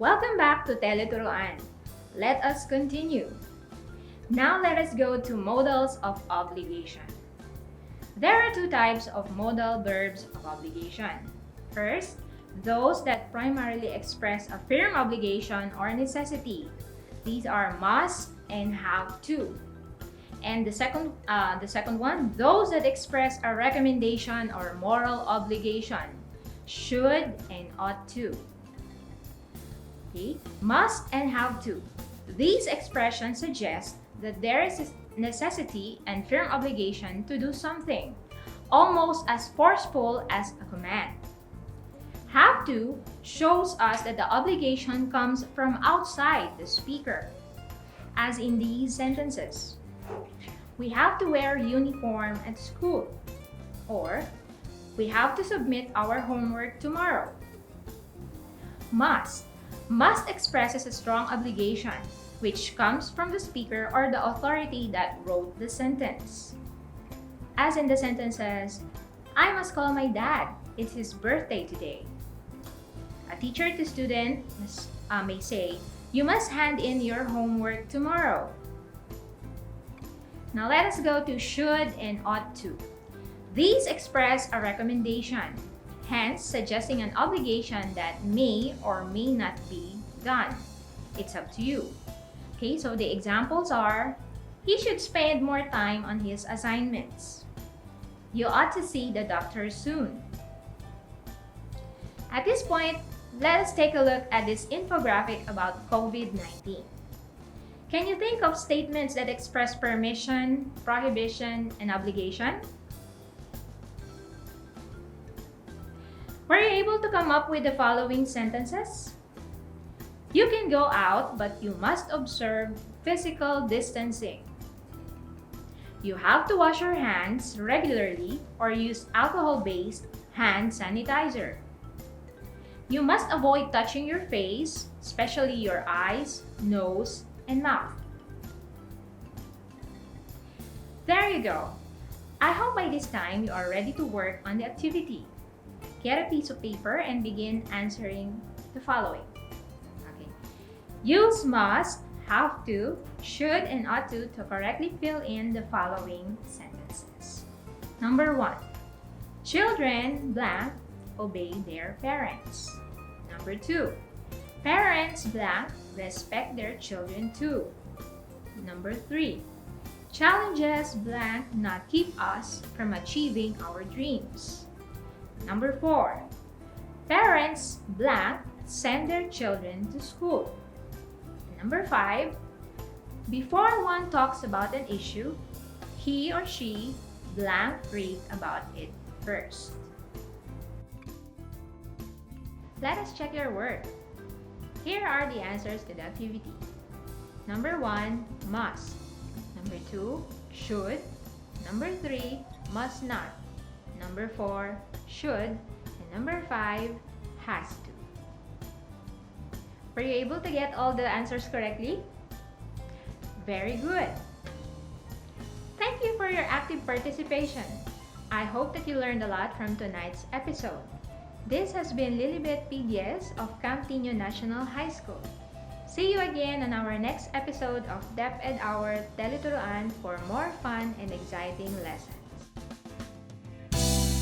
Welcome back to Teleturuan. Let us continue. Now let us go to modals of obligation. There are two types of modal verbs of obligation. First, those that primarily express a firm obligation or necessity. These are must and have to. And the second one, those that express a recommendation or moral obligation. Should and ought to. Okay? Must and have to. These expressions suggest that there is a necessity and firm obligation to do something, almost as forceful as a command. Have to shows us that the obligation comes from outside the speaker, as in these sentences. We have to wear uniform at school, or we have to submit our homework tomorrow. Must expresses a strong obligation, which comes from the speaker or the authority that wrote the sentence. As in the sentences, I must call my dad, it's his birthday today. A teacher to student may say, you must hand in your homework tomorrow. Now let us go to should and ought to. These express a recommendation, hence suggesting an obligation that may or may not be done. It's up to you. Okay, so the examples are, he should spend more time on his assignments. You ought to see the doctor soon. At this point, let us take a look at this infographic about COVID-19. Can you think of statements that express permission, prohibition, and obligation? Were you able to come up with the following sentences? You can go out, but you must observe physical distancing. You have to wash your hands regularly or use alcohol-based hand sanitizer. You must avoid touching your face, especially your eyes, nose, and mouth. There you go. I hope by this time you are ready to work on the activity. Get a piece of paper and begin answering the following. Okay. Use must, have to, should, and ought to correctly fill in the following sentences. Number 1. Children blank obey their parents. Number 2. Parents blank respect their children too. Number 3. Challenges blank not keep us from achieving our dreams. Number 4. Parents blank send their children to school. Number 5. Before one talks about an issue, he or she blank read about it first. Let us check your work. Here are the answers to the activity. Number 1, must. Number 2, should. Number 3, must not. Number 4, should. And number 5, has to. Were you able to get all the answers correctly? Very good. Thank you for your active participation. I hope that you learned a lot from tonight's episode. This has been Lilibet Pigues of Camp Tino National High School. See you again on our next episode of DepEd Hour Teleturuan for more fun and exciting lessons.